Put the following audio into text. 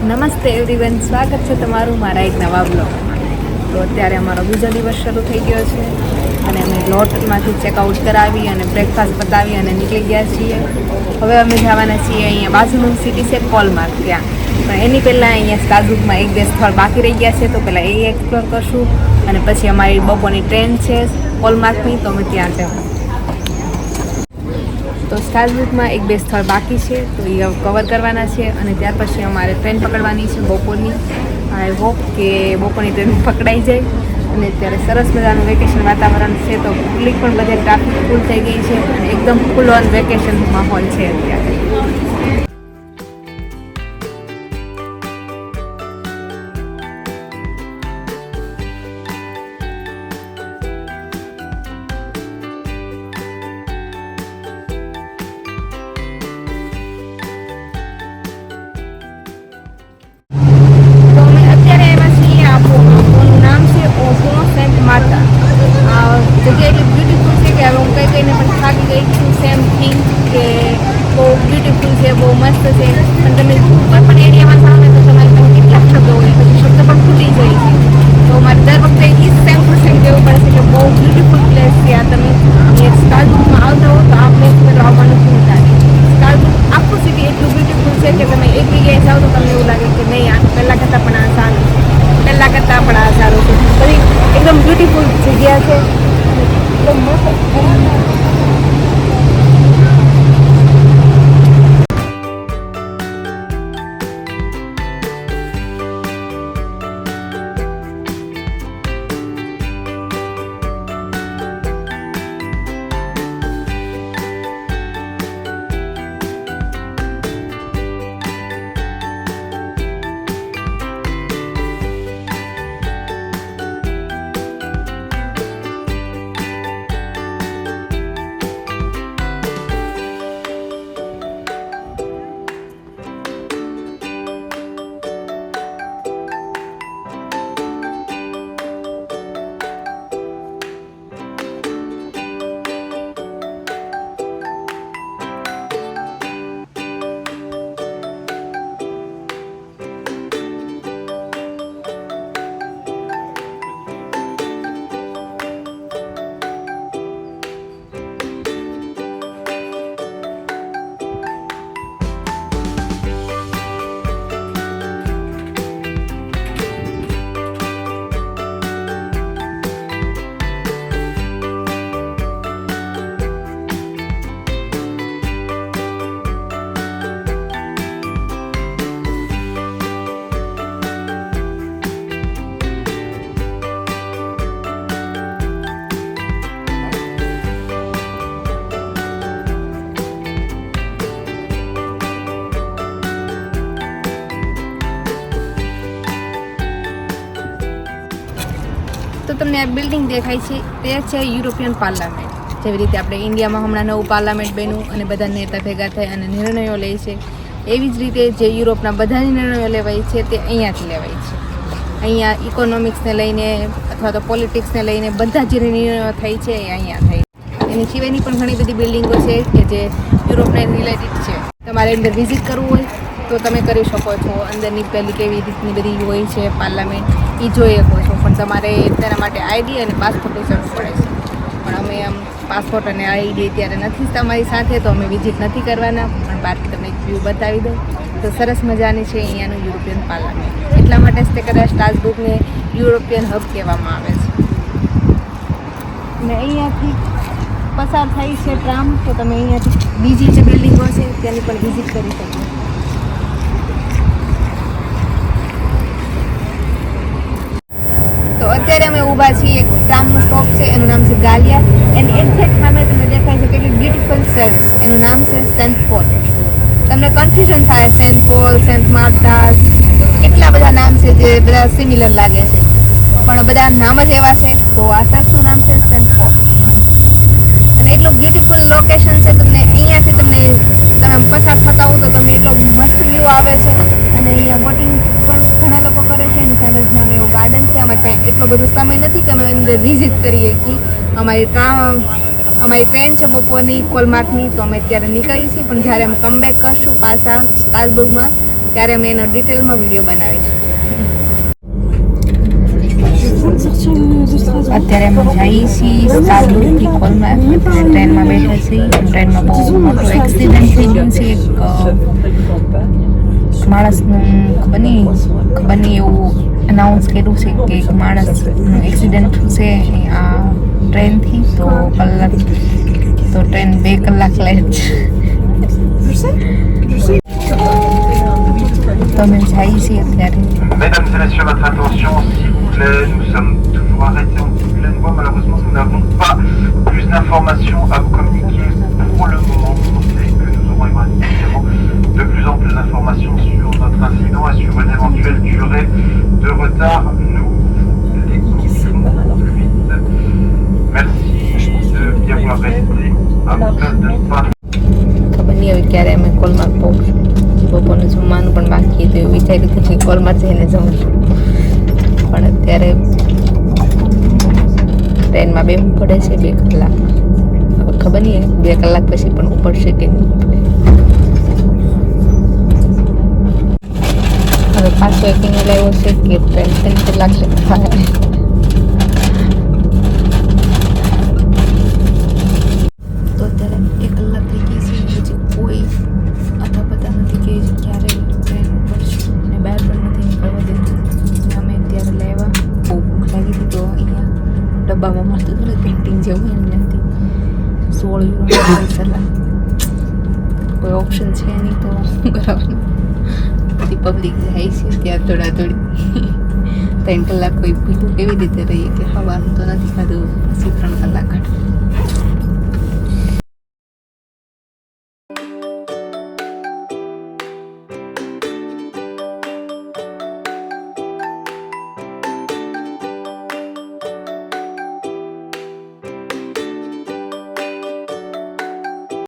નમસ્તે એવરીવન, સ્વાગત છે તમારું મારા એક નવા બ્લોગમાં. તો અત્યારે અમારો બીજો દિવસ શરૂ થઈ ગયો છે અને અમે લોટમાંથી ચેકઆઉટ કરાવી અને બ્રેકફાસ્ટ પતાવી અને નીકળી ગયા છીએ. હવે અમે જવાના છીએ અહીંયા બાજુનું સિટી છે કોલમાર્ક, ત્યાં. પણ એની પહેલાં અહીંયા સ્ટારબુકમાં એક બે સ્થળ બાકી રહી ગયા છે, તો પહેલાં એ એક્સપ્લોર કરશું અને પછી અમારી બપોરની ટ્રેન છે કોલમાર્કની, તો અમે ત્યાં જવાનું. તો સ્ટારબુકમાં એક બે સ્થળ બાકી છે, તો એ કવર કરવાના છે અને ત્યાર પછી અમારે ટ્રેન પકડવાની છે બપોરની. આઈ હોપ કે બપોરની ટ્રેન પકડાઈ જાય. અને અત્યારે સરસ મજાનું વેકેશન વાતાવરણ છે, તો પબ્લિક પણ બધે ટ્રાફિક ફૂલ થઈ ગઈ છે અને એકદમ ફૂલ ઓન વેકેશન માહોલ છે અત્યારે. જગ્યા એટલી બ્યુટીફુલ છે કે હવે હું કંઈ કહીને પણ થાકી ગઈ છું. સેમ થિંગ કે બહુ બ્યુટીફુલ છે, બહુ મસ્ત છે, પણ તમે કોઈ પણ એરિયામાં થાવ ને તો તમારી પાસે કેટલાક શબ્દો હોય, પછી શબ્દ પણ ફૂટી જાય છે. તો મારે દર વખતે એ સેમ ટુ સેમ કહેવું પડે છે કે બહુ બ્યુટીફુલ પ્લેસ છે આ. તમે સ્ટારબુકમાં આવતા હો તો આ પ્લેસ પર આવવાનું શું થાય. સ્ટારબુક આખું સિટી એટલું બ્યુટીફુલ છે કે તમે એક જગ્યાએ જાઓ તો તમને એવું લાગે કે નહીં, આ પહેલાં કરતાં પણ આ સારું છે, પહેલાં કરતાં પણ આ સારું છે. બધી એકદમ બ્યુટીફુલ જગ્યા છે. તો તમને આ બિલ્ડિંગ દેખાય છે તે છે યુરોપિયન પાર્લામેન્ટ. જેવી રીતે આપણે ઇન્ડિયામાં હમણાં નવું પાર્લામેન્ટ બન્યું અને બધા નેતા ભેગા થાય અને નિર્ણયો લે છે, એવી જ રીતે જે યુરોપના બધા નિર્ણયો લેવાય છે તે અહીંયાથી લેવાય છે. અહીંયા ઇકોનોમિક્સને લઈને અથવા તો પોલિટિક્સને લઈને બધા જ નિર્ણયો થાય છે એ અહીંયા થાય. એની સિવાયની પણ ઘણી બધી બિલ્ડિંગો છે કે જે યુરોપને રિલેટેડ છે. તમારે અંદર વિઝિટ કરવું હોય તો તમે કરી શકો છો. અંદરની પહેલી કેવી રીતની બધી હોય છે પાર્લામેન્ટ એ જોઈ શકો છો, પણ તમારે તેના માટે આઈડી અને પાસપોર્ટની જરૂર પડે છે. પણ અમે આમ પાસપોર્ટ અને આઈડી અત્યારે નથી તમારી સાથે, તો અમે વિઝિટ નથી કરવાના, પણ બહારથી તમને એક વ્યૂ બતાવી દઉં. તો સરસ મજાની છે અહીંયાનું યુરોપિયન પાર્લામેન્ટ. એટલા માટે જ તે કદાચ સ્ટ્રાસબુર્ગને યુરોપિયન હબ કહેવામાં આવે છે. અને અહીંયાથી પસાર થાય છે ટ્રામ, તો તમે અહીંયાથી બીજી જે બિલ્ડિંગો છે તેની પણ વિઝિટ કરી શકો. તો અત્યારે અમે ઊભા છીએ એક ટ્રામનું સ્ટોપ છે, એનું નામ છે ગાલિયા. એન્ડ એક્ઝેક્ટ સામે તમને દેખાય છે કેટલી બ્યુટીફુલ ચર્ચ, એનું નામ છે સેન્ટ પોલ. તમને કન્ફ્યુઝન થાય, સેન્ટ પોલ, સેન્ટ માર્થાસ, કેટલા બધા નામ છે જે બધા સિમિલર લાગે છે, પણ બધા નામ જ એવા છે. તો આ ચર્ચનું નામ છે સેન્ટ પોલ અને એટલું બ્યુટીફુલ લોકેશન છે. તમને અહીંયાથી તમે પસાર થતા હો તો તમને એટલો મસ્ત વ્યૂ આવે છે. અને અહીંયા બોટિંગ પણ ઘણા લોકો કરે છે. એની સામે જ નાનું એવું ગાર્ડન છે. અમારી પાસે એટલો બધો સમય નથી કે અમે અંદર વિઝિટ કરીએ કે અમારી ટ્રેન છે બપોરની કોલમાર્કની, તો અમે અત્યારે નીકળી છીએ. પણ જ્યારે અમે કમબેક કરશું પાછા સ્ટ્રાસબુર્ગમાં, ત્યારે અમે એનો ડિટેલમાં વિડીયો બનાવીશ. અત્યારે અમે જઈએ છીએ સ્ટારબુકથી કોલમાં, ટ્રેનમાં બેઠા છીએ. ટ્રેનમાં બહુ મોટો એક્સિડન્ટ થઈ ગયો છે. એક માણસનું ખબર નહીં એવું અનાઉન્સ કર્યું છે કે એક માણસનું એક્સિડન્ટ થયું છે આ ટ્રેનથી. તો ટ્રેન 2 કલાક લેટ. તો અમે જઈએ છીએ અત્યારે. Mesdames et messieurs, votre attention, s'il vous plaît. Nous sommes toujours arrêtés en Boulogne-Bois. Malheureusement, nous n'avons pas plus d'informations à vous communiquer pour le moment. On sait que nous aurons évidemment de plus en plus d'informations sur notre incident et sur une éventuelle durée de retard. Nous les communiquerons tout de suite. Merci de bien vouloir rester à votre place de ne pas. ખબર નહીં હવે ક્યારે અમે કોલમાં પહોંચશું. બપોરનું જમવાનું પણ બાકી હતું. એવું વિચાર્યું હતું કે કોલમાં જઈને જમશું, પણ અત્યારે ટ્રેનમાં બેસવું પડે છે 2 કલાક. હવે ખબર નહીં 2 કલાક પછી પણ ઉપડશે કે નહીં ઉપડે. હવે પાછો એક ઈમેલ આવ્યો છે કે ટ્રેન 3 કલાક લેટ થાય. તો અત્યારે 1 કલાક થઈ ગઈ છે, હજી કોઈ પતા નથી કે ક્યારે ટ્રેન ઉપડશે અને બહાર પણ નથી નીકળવા દેતું. અમે ત્યારે લેવા બહુ ભૂખ લાગી હતી તો અહીંયા ડબ્બામાં મળતું હતું ને પેન્ટિંગ જેવું એમનાથી 16 € સલાહ. કોઈ ઓપ્શન છે નહીં તો શું કરવાનું. બધી પબ્લિક જાય છે ત્યાં દોડાદોડી. 3 કલાક કોઈ ભીતું કેવી રીતે રહીએ કે ખાવાનું તો નથી ખાધું પછી 3 કલાક કાઢવું.